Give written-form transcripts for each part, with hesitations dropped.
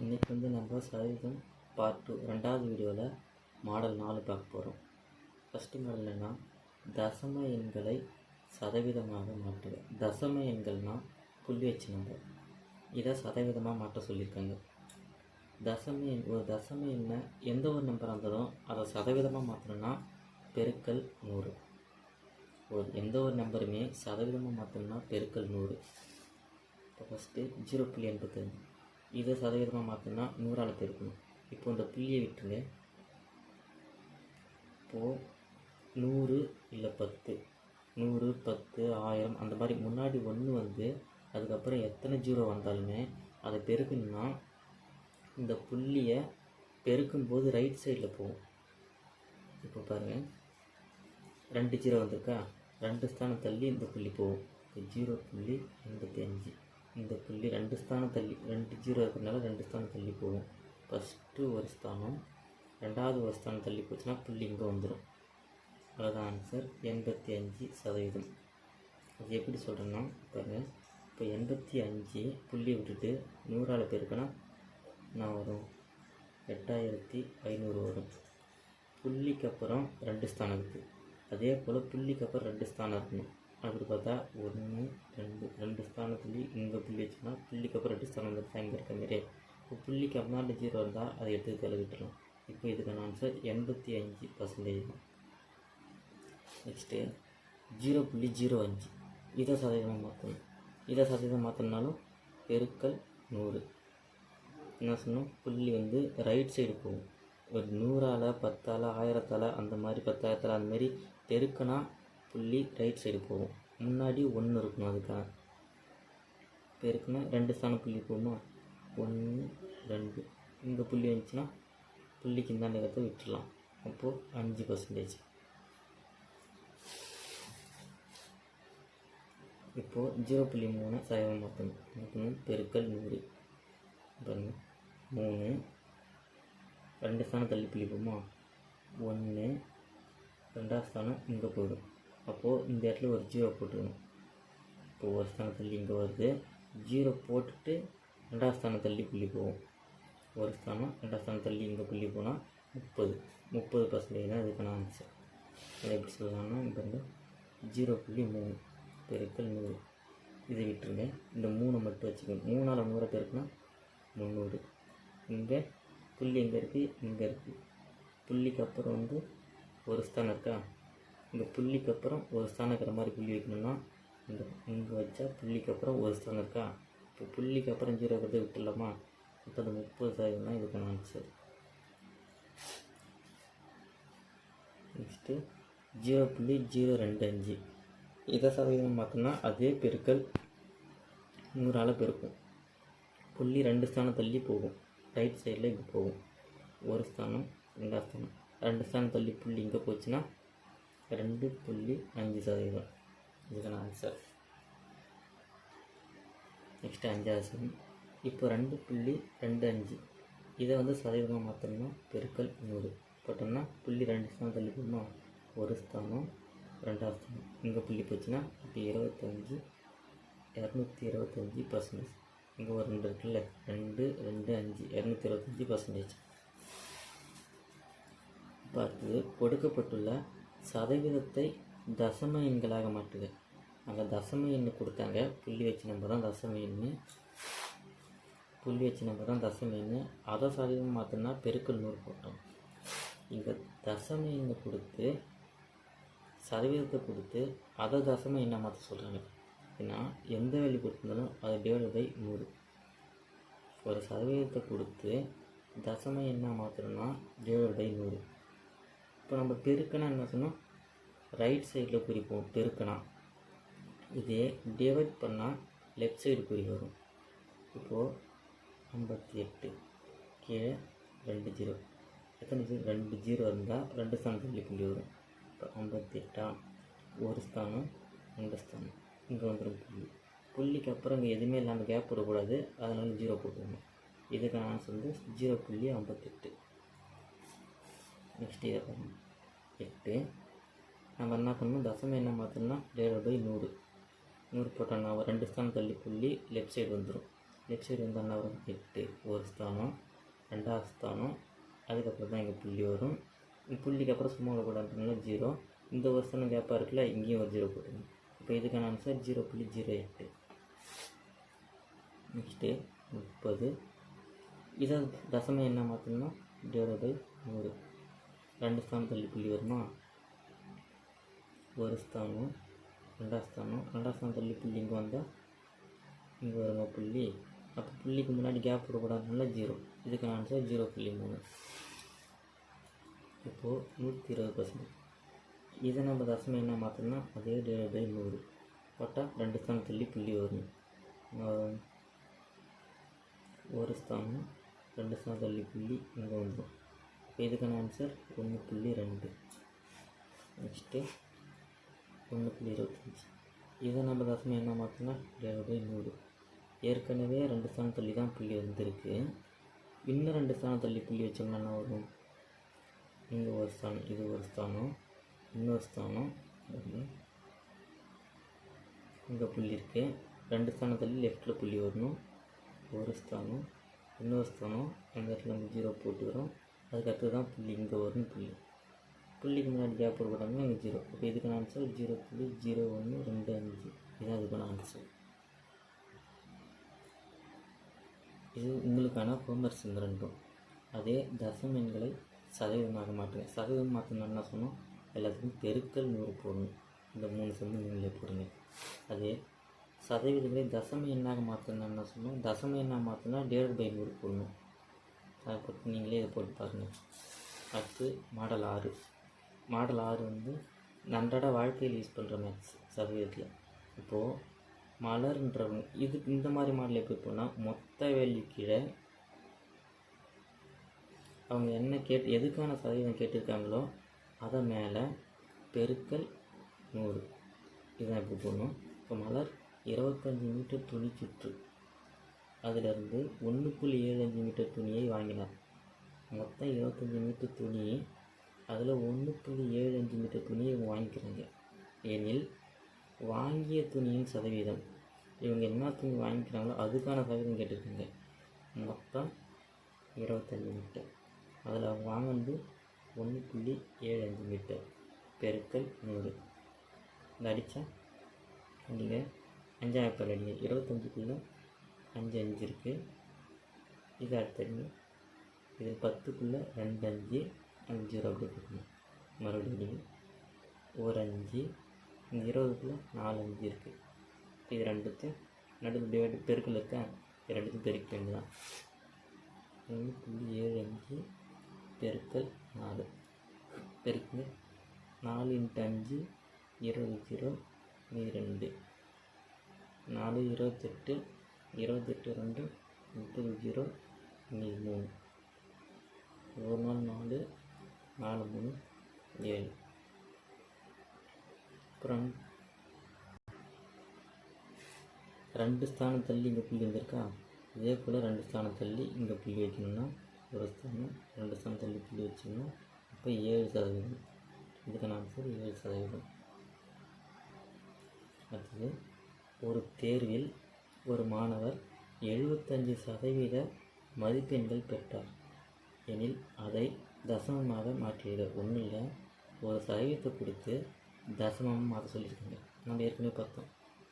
இன்றைக்கி நம்ம சதவீதம் பார்ட் 2 ரெண்டாவது வீடியோவில் மாடல் 4 பார்க்க போகிறோம். ஃபஸ்ட்டு மாடல் என்னென்னா தசம எண்களை சதவீதமாக மாற்றுக. தசம எண்கள்னால் புள்ளி வச்சு நம்பர், இதை சதவீதமாக மாற்ற சொல்லியிருக்காங்க. ஒரு தசம எண்ணை எந்த ஒரு நம்பராக இருந்தாலும் அதை சதவீதமாக மாற்றணும்னா பெருக்கல் 100. எந்த ஒரு நம்பருமே சதவீதமாக மாற்றணும்னா பெருக்கல் 100. இப்போ ஃபஸ்ட்டு 0.85 இதை சதவீதமாக மாற்றணும்னா 100ஆல் பெருக்கணும். இப்போ இந்த புள்ளியை விட்டுருங்க. இப்போது 100 இல்லை 10, 100, 10, 1000 அந்த மாதிரி முன்னாடி 1 வந்து அதுக்கப்புறம் எத்தனை 0 வந்தாலுமே அதை பெருக்கணும்னா இந்த புள்ளியை பெருக்கும்போது ரைட் சைடில் போகும். இப்போ பாருங்கள், 2 0 வந்திருக்கா, 2 ஸ்தானம் தள்ளி இந்த புள்ளி போகும். இப்போ 0.85 இந்த புள்ளி 2 ஸ்தானம் தள்ளி, 2 0 இருக்கிறதுனால 2 ஸ்தானம் தள்ளி போகும். ஃபஸ்ட்டு ஒரு ஸ்தானம், ரெண்டாவது ஒரு ஸ்தானம் தள்ளி போச்சுன்னா புள்ளி இங்கே வந்துடும். அவ்வளோதான் ஆன்சர். 85%. அது எப்படி சொல்கிறேன்னா பாருங்கள், இப்போ 85 புள்ளி விட்டுட்டு 100ஆல் பெருக்கினா நான் வரும் 8500 வரும். புள்ளிக்கு அப்புறம் 2 ஸ்தானம் இருக்குது. அதே போல் புள்ளிக்கு அப்புறம் 2 ஸ்தானம் இருக்கணும். அப்படி பார்த்தா 1 2 ஸ்தானத்துலேயே இங்கே புள்ளி வச்சுன்னா புள்ளிக்கு அப்புறம் 2 ஸ்தானம் வந்துட்டு இங்கே இருக்க மாரி. இப்போ புள்ளிக்கு அப்புறம் 0 இருந்தால் அதை எடுத்து விட்டுடலாம். இப்போ இதுக்கான ஆன்சர் 85%. நெக்ஸ்ட்டு 0.05 இதை சதவீதமாக மாற்றணும். இதை சதவீதம் மாற்றினாலும் பெருக்கல் 100. என்ன சொன்னோம், புள்ளி வந்து ரைட் சைடு போகும். ஒரு 100ஆல் 10ஆல் 1000ஆல் அந்த மாதிரி 10,000 அந்த மாதிரி பெருக்கினா புள்ளி ரைட் சைடு போகும். முன்னாடி 1 இருக்கணும். அதுக்காக பெருக்குனா 2 ஸ்தானம் புள்ளி போகுமா, 1 2 இங்கே புள்ளி வந்துச்சுன்னா புள்ளிக்கு இந்த நேரத்தை விட்டுடலாம். அப்போது 5%. இப்போது 0.3 சதவீதம் மாற்றணும். பெருக்கல் 100 பாருங்கள், 3 2 ஸ்தானம் தள்ளி புள்ளி போகுமா, 1 2ஆவது ஸ்தானம் இங்கே போயிடும். அப்போது இந்த இடத்துல ஒரு 0 போட்டுக்கணும். இப்போது ஒரு ஸ்தானம் தள்ளி இங்கே வருது, 0 போட்டுட்டு 2ஆவது ஸ்தானம் தள்ளி புள்ளி போகும். ஒரு ஸ்தானம் 2ஆவது ஸ்தானம் தள்ளி இங்கே புள்ளி போனால் 30% தான் இதுக்கான ஆன்சர். அதை எப்படி சொல்லலாம்னா இப்போ 0.3 பெருக்கல் 100 இதை விட்டுருங்க. இந்த 3 மட்டும் வச்சுக்கோங்க. 3ஆல் 100 பெருக்குனா 300. இங்கே புள்ளி எங்கே இருக்குது, இங்கே இருக்குது. புள்ளிக்கு அப்புறம் வந்து ஒரு ஸ்தானம் இருக்கா, இந்த புள்ளிக்கு அப்புறம் ஒரு ஸ்தானம் இருக்கிற மாதிரி புள்ளி வைக்கணும்னா இங்கே வச்சா புள்ளிக்கு அப்புறம் ஒரு ஸ்தானம் இருக்கா. இப்போ புள்ளிக்கு அப்புறம் 0 இருக்கிறத விட்டுடலாமா. இப்போ அந்த 30% தான் இதுக்கான ஆன்சர். நெக்ஸ்ட்டு 0.025 இதை சதவீதம் மாற்றினா அதே பெருக்கல் 100ஆல் பெருக்கும். புள்ளி 2 ஸ்தானம் தள்ளி போகும். ரைட் சைடில் இங்கே போகும். ஒரு ஸ்தானம் 2ஆவது ஸ்தானம் 2 ஸ்தானம் தள்ளி புள்ளி இங்கே போச்சுன்னா 2.5% இதுக்கான ஆன்சர். நெக்ஸ்ட்டு 5வது சதம். இப்போ 2.25 இதை வந்து சதவீதமாக மாற்றணும்னா பெருக்கல் 100 போட்டோம்னா புள்ளி 2 ஸ்தானம் தள்ளி போகுமா, ஒரு ஸ்தானம் 2ஆவது ஸ்தானம் இங்கே புள்ளி போச்சுன்னா இப்போ 225%. இங்கே ஒரு 2 இருக்குல்ல, 2 2 5 225%. அடுத்தது கொடுக்கப்பட்டுள்ள சதவீதத்தை தசம எண்களாக மாற்றுக. அங்கே தசம எண்ணு கொடுத்தாங்க, புள்ளி வச்சு நம்ம தான் தசம எண்ணு. அதை சதவீதம் மாற்றினா பெருக்கல் 100 போட்டோம். இங்கே தசம எண்ணை கொடுத்து சதவீதத்தை கொடுத்து அதை தசம எண்ணை மாற்ற சொல்கிறாங்க. ஏன்னா எந்த வேல்யூ கொடுத்துருந்தாலும் அதை டிவைட் பை 100. ஒரு சதவீதத்தை கொடுத்து தசம எண்ணை மாற்றணும்னா டிவைட் பை 100. இப்போ நம்ம பெருக்கினா என்ன சொன்னால் ரைட் சைடில் குறிப்போம் பெருக்கினா. இதே டிவைட் பண்ணால் லெஃப்ட் சைடு குறி வரும். இப்போது 58 கீழே 2 0 எத்தனை 2 0 இருந்தால் 2 ஸ்தானம் தள்ளி புள்ளி வரும். இப்போ 58 ஒரு ஸ்தானம் 2 ஸ்தானம் இங்கே வந்துடும் புள்ளி. புள்ளிக்கு அப்புறம் இங்கே எதுவுமே இல்லாமல் கேப் விடக்கூடாது, அதனால 0 போட்டுக்கணும். இதுக்கான ஆன்சர் வந்து 0.58. நெக்ஸ்ட் இதை பண்ணணும் 8 நம்ம என்ன பண்ணணும், தசம என்ன மாற்றணும்னா டிவைட் பை 100 போட்டோம்னா 2 ஸ்தானம் தள்ளி புள்ளி லெஃப்ட் சைடு வந்துடும். லெஃப்ட் சைடு வந்து என்ன வரும் 8 ஒரு ஸ்தானம், 2வது ஸ்தானம், அதுக்கப்புறம் தான் இங்கே புள்ளி வரும். புள்ளிக்கு அப்புறம் சும்மா விடக்கூடாதுனால 0. இந்த ஒரு ஸ்தானம் கேப்பாக இருக்குல்ல, இங்கேயும் ஒரு 0 போட்டுருங்க. இப்போ இதுக்கான ஆன்சர் 0.08. நெக்ஸ்ட்டு 30. இதை தசமம் என்ன மாற்றணும்னா /100. 2 ஸ்தானம் தள்ளி புள்ளி வருமா, ஒரு ஸ்தானம், 2வது ஸ்தானம், 2வது ஸ்தானம் தள்ளி புள்ளி இங்கே வந்தால் இங்கே வருங்க புள்ளி. அப்போ புள்ளிக்கு முன்னாடி கேப் விடக்கூடாதுனால 0. இதுக்கான ஆன்சர் 0.3. இப்போது 120%. இதை நம்ம தசமம் என்ன மாற்றணும்னா அதே /100 போட்டால் 2 ஸ்தானம் தள்ளி புள்ளி வரும். ஒரு ஸ்தானம், 2 ஸ்தானம் தள்ளி புள்ளி இங்கே வந்துடும். இப்போ இதுக்கான ஆன்சர் 1.2. நெக்ஸ்ட்டு 1.25. இதை நம்ம தசமம் என்ன மாற்றோம்னா /100. ஏற்கனவே 2 ஸ்தானம் தள்ளி தான் புள்ளி வந்திருக்கு. இன்னும் 2 ஸ்தானம் தள்ளி புள்ளி வச்சோம்னா என்ன வரும், இங்கே ஒரு ஸ்தானம், இது ஒரு ஸ்தானம், இன்னொரு ஸ்தானம், இங்கே புள்ளி இருக்குது. 2 ஸ்தானம் தள்ளி லெஃப்ட்டில் புள்ளி வரணும், ஒரு ஸ்தானம், இன்னொரு ஸ்தானம், அந்த இடத்துல வந்து 0 போட்டுக்கிறோம். அதுக்கடுத்து தான் புள்ளி இங்கே வரும் புள்ளிக்கு முன்னாடி கேப் போட்டுக்கிட்டாங்கன்னா இங்கே 0. இப்போ இதுக்கான ஆன்சர் 0.0125. இதுதான் இதுக்கான ஆன்சர். இது உங்களுக்கான ஹோம்ஒர்க்ஸ் இந்த ரெண்டும். அதே தசம எண்களை சதவீதமாக மாற்றுங்க. சதவீதம் மாற்றணும்னா என்ன சொன்னோம், எல்லாத்துக்கும் பெருக்கல் 100 போடணும். இந்த 3 செம்பு நீங்களே போடுங்க. அதே சதவீதங்களை தசம எண்ணாக மாற்றணும்னா என்ன சொன்னோம், தசம எண்ணாக மாற்றினா /100 போடணும். அதை பற்றி நீங்களே இதை போட்டு பாருங்கள். அடுத்து மாடல் 6. மாடல் 6 வந்து அன்றாட வாழ்க்கையில் யூஸ் பண்ணுற மேக்ஸ் சதவீதத்தில். இப்போது மலர்ன்றவங்க இந்த மாதிரி மாடல் எப்படி போனால், மொத்த வேல்யூ கீழே அவங்க என்ன எதுக்கான சதவீதம் கேட்டிருக்காங்களோ அதை மேலே பெருக்கல் 100. இதுதான் எப்படி போடணும். இப்போ மலர் 25 மீட்டர் துணி சுற்று, அதிலிருந்து 1.75 மீட்டர் துணியை வாங்கினார். மொத்தம் 25 மீட்டர் துணி, அதில் 1.75 மீட்டர் துணியை இவங்க வாங்கிக்கிறாங்க. எனில் வாங்கிய துணியின் சதவீதம், இவங்க என்ன துணி வாங்கிக்கிறாங்களோ அதுக்கான சதவீதம் கேட்டிருக்காங்க. மொத்தம் 25 மீட்டர், அதில் அவங்க வாங்கினது 1.75 மீட்டர் பெருக்கல் 100. இந்த அடித்தா நீங்கள் 5 அடிங்க. 25க்குள்ளே 5 5 இருக்குது. இது அடுத்தடிங்க. இது 10க்குள்ளே 2 5 5 அப்படி இருக்கணும். மறுபடியும் ஒரு 5, இந்த 20க்குள்ளே 4 5 இருக்குது. இது ரெண்டுத்தையும் நடுவில் டிவைடு பெருக்கல் இருக்கா, இது ரெண்டுத்தையும் பெருக்க வேண்டியதான். 1.75 பெருக்கல் 4 பெருக்குங்க. 4 × 5 20 0 2 4 28 28 2 30 0 3 ஒரு நாள் 4 4 3 7. அப்புறம் 2 ஸ்தானம் தள்ளி இங்கே புள்ளி வந்திருக்கா, இதே போல் 2 ஸ்தானம் தள்ளி இங்கே புள்ளி வைக்கணும்னா ஒரு ஸ்தானம், 2 ஸ்தானம் தள்ளி புள்ளி வச்சிங்கன்னா இப்போ 7%. இதுக்கான ஆன்சர் 7%. அடுத்தது, ஒரு தேர்வில் ஒரு மாணவர் 75% மதிப்பெண்கள் பெற்றார் எனில் அதை தசமமாக மாற்றியது. ஒன்றும் இல்லை, ஒரு சதவீதத்தை கொடுத்து தசமமாக மாற்ற சொல்லியிருக்காங்க. நம்ம ஏற்கனவே பார்த்தோம்,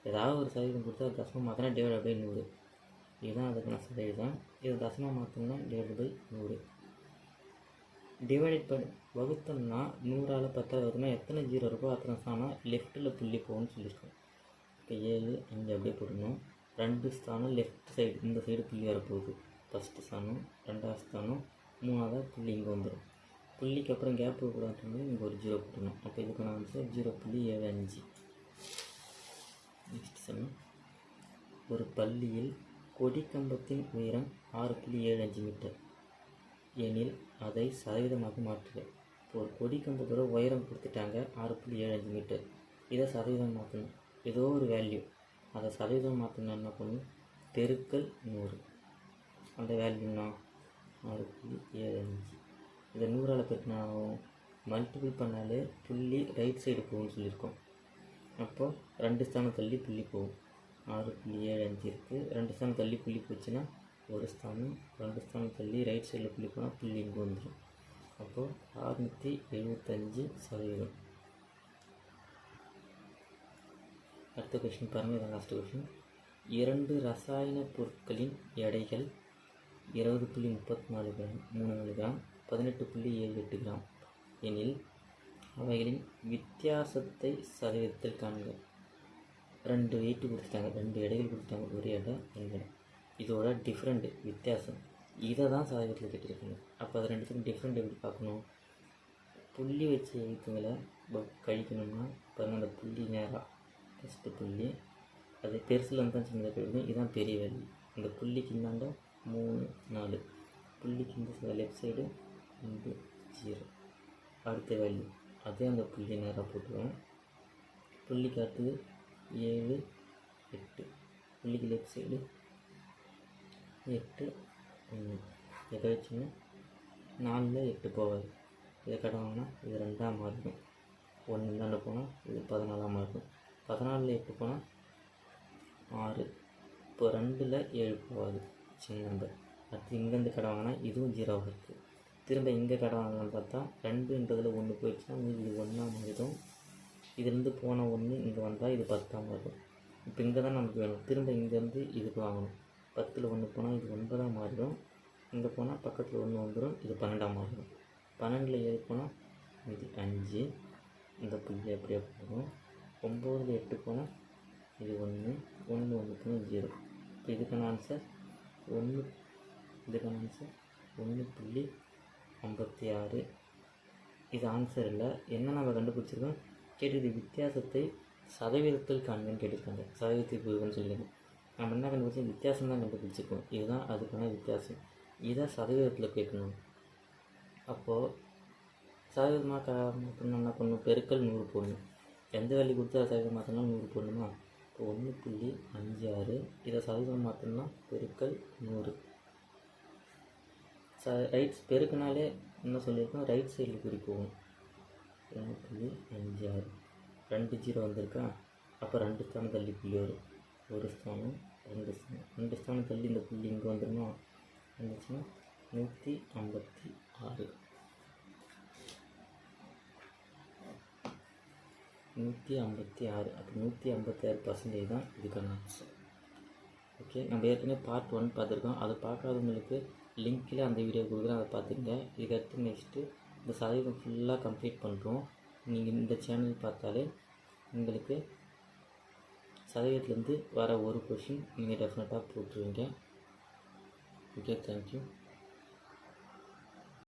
ஏதாவது ஒரு சதவீதம் கொடுத்தா தசமம் மாற்றினா /100. இதுதான் அதுக்கான சதவீதம். இது தசமம் மாற்றணும்னா /100. டிவைடட் பண்ணி வகுத்தோம்னா 100ஆல் 10 வகுத்தோம்னா எத்தனை 0 இருக்கோ அத்தனை ஸ்தானம் லெஃப்ட்டில் புள்ளி போகும்னு சொல்லியிருக்கோம். இப்போ 7 5 அப்படியே போடணும். 2 ஸ்தானம் லெஃப்ட் சைடு, இந்த சைடு புள்ளி வரப்போகுது. ஃபஸ்ட்டு ஸ்தானம், 2வது ஸ்தானம், 3வது புள்ளி இங்கே வந்துடும். புள்ளிக்கு அப்புறம் கேப் கூடாதுன்னு இங்கே ஒரு 0 போடணும். அப்போ இதுக்கான ஆன்சர் 0.75. Next sum. ஒரு பள்ளியில் கொடிக்கம்பத்தின் உயரம் 6.75 மீட்டர் எனில் அதை சதவீதமாக மாற்றுக. இப்போ ஒரு கொடிக்கம்பத்தோட உயரம் கொடுத்துட்டாங்க 6.75 மீட்டர். இதை சதவீதம் மாற்றணும். ஏதோ ஒரு வேல்யூ, அதை சதவீதம் மாற்றணும். என்ன பண்ணணும், பெருக்கல் 100. அந்த வேல்யூன்னா 6.75. இதை 100ஆல் பெருக்கினா மல்டிபிள் பண்ணாலே புள்ளி ரைட் சைடு போகும்னு சொல்லியிருக்கோம். அப்போது 2 ஸ்தானம் தள்ளி புள்ளி போகும். 6.75 இருக்குது. 2 ஸ்தானம் தள்ளி புள்ளி போச்சுன்னா ஒரு ஸ்தானம், 2 ஸ்தானம் தள்ளி ரைட் சைடில் புள்ளி போனால் புள்ளி இங்கே வந்துடும். அப்போது 675%. அடுத்த கொஷின் பாருங்கள், இதான் லாஸ்ட் கொஷின். 2 ரசாயன பொருட்களின் எடைகள் 20.34 கிராம், 34 கிராம், 18.78 கிராம் எனில் அவைகளின் வித்தியாசத்தை சதவீதத்தில் காண்க. 2 வெயிட்டு கொடுத்துட்டாங்க, 2 எடைகள் கொடுத்துட்டாங்க, ஒரு எடை 2 எடை. இதோட டிஃப்ரெண்ட் வித்தியாசம் இதை தான் சதவீதத்தில் கேட்டிருக்காங்க. அப்போ அது ரெண்டுத்துக்கும் டிஃப்ரெண்ட் எப்படி பார்க்கணும்? புள்ளி வச்ச எழுத்துங்களை கழிக்கணும்னா பாருங்கள், அந்த புள்ளி நேராக ஃபஸ்ட்டு புள்ளி அது பெருசில் வந்து தான் சின்னதாக போயிடுது. இதுதான் பெரிய வேல்யூ. இந்த புள்ளிக்கு இந்தாண்ட 3 4, புள்ளிக்கு இந்த லெஃப்ட் சைடு 2 0. அடுத்த வேல்யூ அதே அந்த புள்ளி நேராக போட்டுருவோம். புள்ளி காட்டுது 7 8, புள்ளிக்கு லெஃப்ட் சைடு 8 1. இதை கழிச்சுன்னா 4ல் 8 போகாது. இதை கடவாங்கன்னா இது 2ஆக மாறிடும். 1 இந்தாண்ட போனால் இது 14ஆக மாறிடும். 14ல் 8 போனால் 6. இப்போ 2ல் 7 போகாது, சின்ன நம்பர். அடுத்து இங்கேருந்து கடை வாங்கினா இதுவும் 0 இருக்குது. திரும்ப இங்கே கடை வாங்கலான்னு பார்த்தா 2ன்றதில் 1 போயிடுச்சுன்னா இது 1ஆக மாறிடும். இதுலேருந்து போன 1 இங்கே வந்தால் இது 10ஆக மாறிடும். இப்போ இங்கே தான் நமக்கு வேணும். திரும்ப இங்கேருந்து இதுக்கு வாங்கணும். 10ல் 1 போனால் இது 9ஆக மாறிடும். இங்கே போனால் பக்கத்தில் 1 வந்துடும், இது 12ஆக மாறிடும். 12ல் 7 போனால் இது 5. இந்த புள்ளி அப்படியே போகும். 9ல் 8 போனால் இது 1 1 1 போனால் 0. இப்போ இதுக்கான ஆன்சர் 1. இதுக்கான ஆன்சர் 1.56. இது ஆன்சர் இல்லை. என்ன நம்ம கண்டுபிடிச்சிருக்கோம்? கேட்டது வித்தியாசத்தை சதவீதத்தில் காண்கன்னு கேட்டிருக்காங்க. சதவீதத்தை புரியுதுன்னு சொல்லியிருக்கோம். நம்ம என்ன கண்டுபிடிச்சோம்? வித்தியாசம் தான் கண்டுபிடிச்சிருக்கோம். இதுதான் அதுக்கான வித்தியாசம். இதை சதவீதத்தில் கேட்கணும். அப்போது சதவீதமாக மாற்றணும் என்ன பண்ணணும்? பெருக்கல் 100 போடணும். எந்த வேல்யூ கொடுத்து சதவீதம் மாற்றினா 100 போடணுமா? இப்போ 1.56. இதை சதவீதம் மாற்றணும்னா பெருக்கல் 100. ரைட்ஸ் பெருக்கினாலே என்ன சொல்லியிருக்கோம்? ரைட் சைடில் குறி போகும். 1.56. 2 0 வந்திருக்கா? அப்போ 2 ஸ்தானம் தள்ளி புள்ளி வரும். ஒரு ஸ்தானம் 2 ஸ்தானம் 2 ஸ்தானம் தள்ளி இந்த புள்ளி இங்கே வந்துடுமா? வந்துச்சுன்னா 156. 156. அப்போ 156% தான் இதுக்கான ஆன்சர். ஓகே, நம்ம ஏற்கனவே பார்ட் 1 பார்த்துருக்கோம். அதை பார்க்காதவங்களுக்கு லிங்க்கில் அந்த வீடியோ கொடுக்குறேன், அதை பார்த்துங்க. இதுக்கடுத்து நெக்ஸ்ட்டு இந்த சதவீதம் ஃபுல்லாக கம்ப்ளீட் பண்ணுறோம். நீங்கள் இந்த சேனல் பார்த்தாலே உங்களுக்கு சதவீதத்துலேருந்து வர ஒரு கொஷின் நீங்கள் டெஃபினட்டாக போட்டுருவீங்க. Okay, thank you.